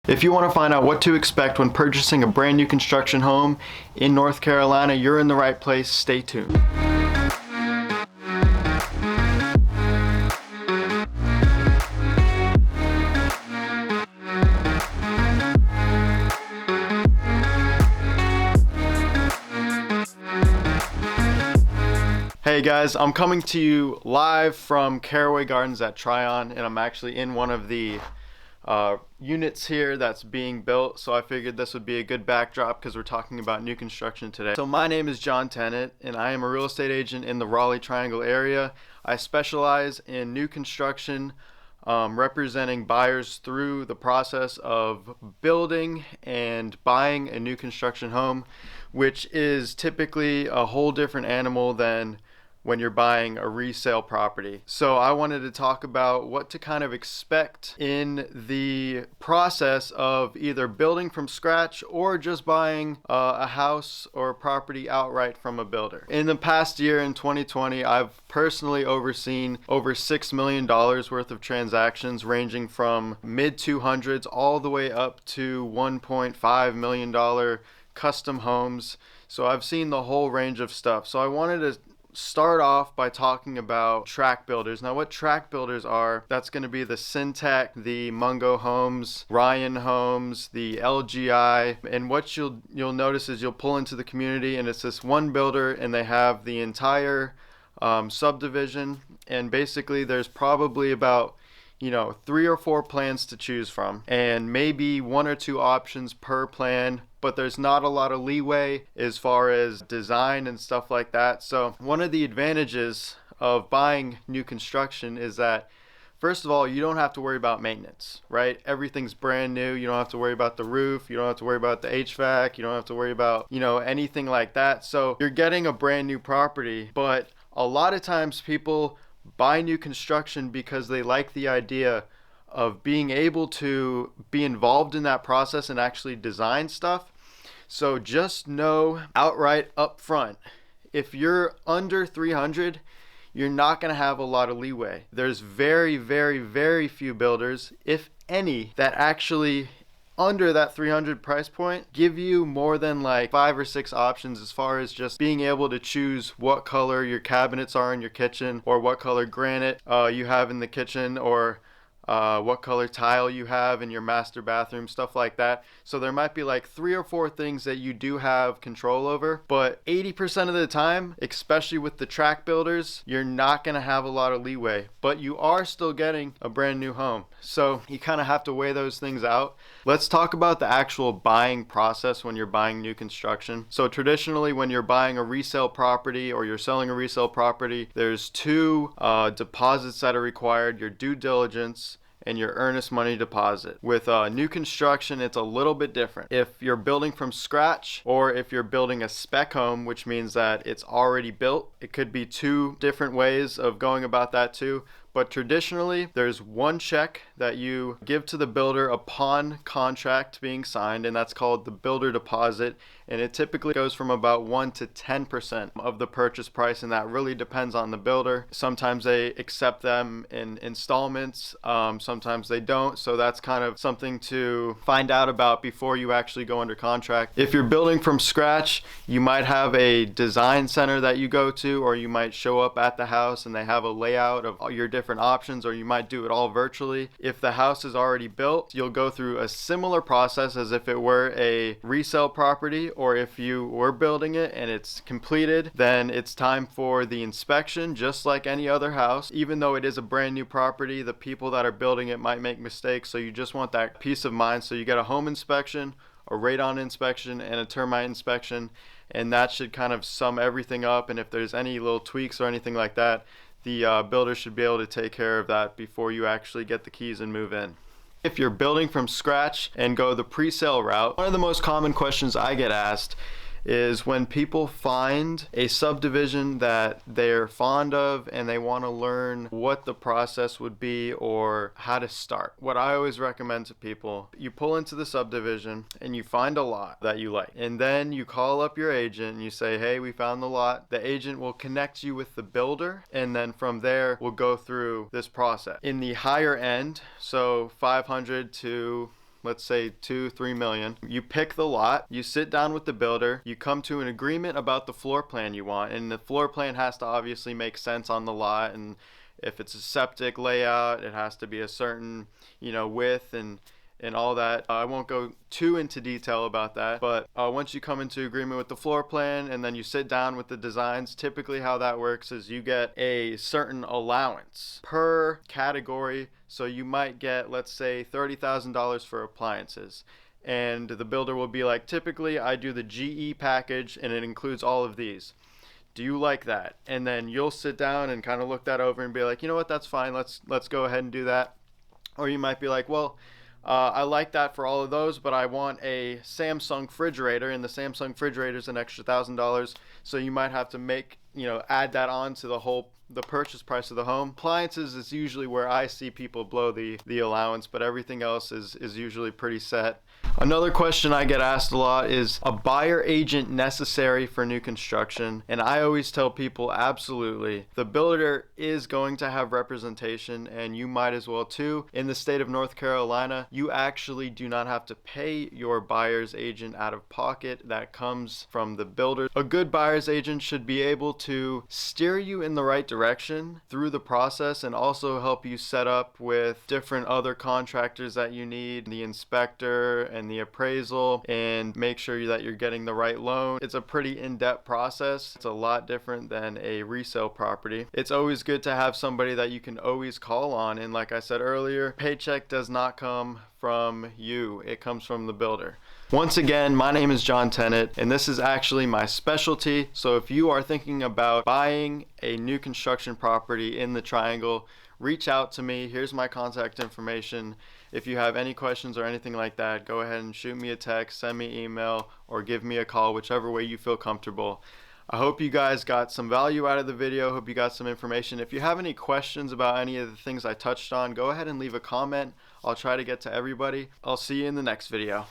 If you want to find out what to expect when purchasing a brand new construction home in North Carolina, you're in the right place. Stay tuned. Hey guys, I'm coming to you live from Caraway Gardens at Tryon, and I'm actually in one of the units here that's being built, so I figured this would be a good backdrop because we're talking about new construction today. So my name is Jon Tennant, and I am a real estate agent in the Raleigh Triangle area. I specialize in new construction, representing buyers through the process of building and buying a new construction home, which is typically a whole different animal than when you're buying a resale property. So I wanted to talk about what to kind of expect in the process of either building from scratch or just buying a house or a property outright from a builder. In the past year, in 2020, I've personally overseen over $6 million worth of transactions, ranging from mid 200s all the way up to $1.5 million custom homes. So I've seen the whole range of stuff. So I wanted to start off by talking about track builders. Now, what track builders are, that's going to be the Syntec, the Mungo Homes, Ryan Homes, the LGI, and what you'll notice is you'll pull into the community and it's this one builder and they have the entire subdivision, and basically there's probably about 3 or 4 plans to choose from, and maybe 1 or 2 options per plan, but there's not a lot of leeway as far as design and stuff like that. So one of the advantages of buying new construction is that, first of all, you don't have to worry about maintenance, right? Everything's brand new. You don't have to worry about the roof. You don't have to worry about the HVAC. You don't have to worry about, anything like that. So you're getting a brand new property, but a lot of times people buy new construction because they like the idea of being able to be involved in that process and actually design stuff. So just know outright up front, if you're under 300, you're not going to have a lot of leeway. There's very, very, very few builders, if any, that actually under that 300 price point give you more than like 5 or 6 options as far as just being able to choose what color your cabinets are in your kitchen, or what color granite you have in the kitchen, or what color tile you have in your master bathroom, stuff like that. So there might be like 3 or 4 things that you do have control over, but 80% of the time, especially with the track builders, you're not going to have a lot of leeway, but you are still getting a brand new home. So you kind of have to weigh those things out. Let's talk about the actual buying process when you're buying new construction. So traditionally, when you're buying a resale property or you're selling a resale property, there's 2 deposits that are required: your due diligence and your earnest money deposit. With new construction, it's a little bit different. If you're building from scratch, or if you're building a spec home, which means that it's already built, it could be 2 different ways of going about that too. But traditionally, there's 1 check that you give to the builder upon contract being signed, and that's called the builder deposit. And it typically goes from about 1 to 10% of the purchase price, and that really depends on the builder. Sometimes they accept them in installments, sometimes they don't. So that's kind of something to find out about before you actually go under contract. If you're building from scratch, you might have a design center that you go to, or you might show up at the house and they have a layout of all your different options, or you might do it all virtually. If the house is already built, you'll go through a similar process as if it were a resale property, or if you were building it and it's completed, then it's time for the inspection, just like any other house. Even though it is a brand new property, the people that are building it might make mistakes, so you just want that peace of mind. So you get a home inspection, a radon inspection, and a termite inspection, and that should kind of sum everything up. And if there's any little tweaks or anything like that, the builder should be able to take care of that before you actually get the keys and move in. If you're building from scratch and go the pre-sale route, one of the most common questions I get asked is when people find a subdivision that they're fond of and they want to learn what the process would be or how to start. What I always recommend to people, you pull into the subdivision and you find a lot that you like, and then you call up your agent and you say, hey, we found the lot. The agent will connect you with the builder, and then from there we'll go through this process. In the higher end, so 500 to let's say 2-3 million. You pick the lot, you sit down with the builder, you come to an agreement about the floor plan you want, and the floor plan has to obviously make sense on the lot, and if it's a septic layout, it has to be a certain, width and all that. I won't go too into detail about that, but once you come into agreement with the floor plan and then you sit down with the designs, typically how that works is you get a certain allowance per category. So you might get, let's say, $30,000 for appliances. And the builder will be like, typically I do the GE package and it includes all of these. Do you like that? And then you'll sit down and kind of look that over and be like, you know what, that's fine. Let's go ahead and do that. Or you might be like, well, I like that for all of those, but I want a Samsung refrigerator, and the Samsung refrigerator is an extra $1,000. So you might have to add that on to the purchase price of the home. Appliances is usually where I see people blow the allowance, but everything else is usually pretty set. Another question I get asked a lot is a buyer agent necessary for new construction? And I always tell people absolutely. The builder is going to have representation, and you might as well too. In the state of North Carolina, you actually do not have to pay your buyer's agent out of pocket. That comes from the builder. A good buyer's agent should be able to steer you in the right direction through the process and also help you set up with different other contractors that you need, the inspector and the appraisal, and make sure that you're getting the right loan. It's a pretty in-depth process. It's a lot different than a resale property. It's always good to have somebody that you can always call on, and like I said earlier, paycheck does not come from you, it comes from the builder. Once again, my name is Jon Tennant, and this is actually my specialty. So if you are thinking about buying a new construction property in the Triangle, reach out to me. Here's my contact information. If you have any questions or anything like that, go ahead and shoot me a text, send me email, or give me a call, whichever way you feel comfortable. I hope you guys got some value out of the video. Hope you got some information. If you have any questions about any of the things I touched on, go ahead and leave a comment. I'll try to get to everybody. I'll see you in the next video.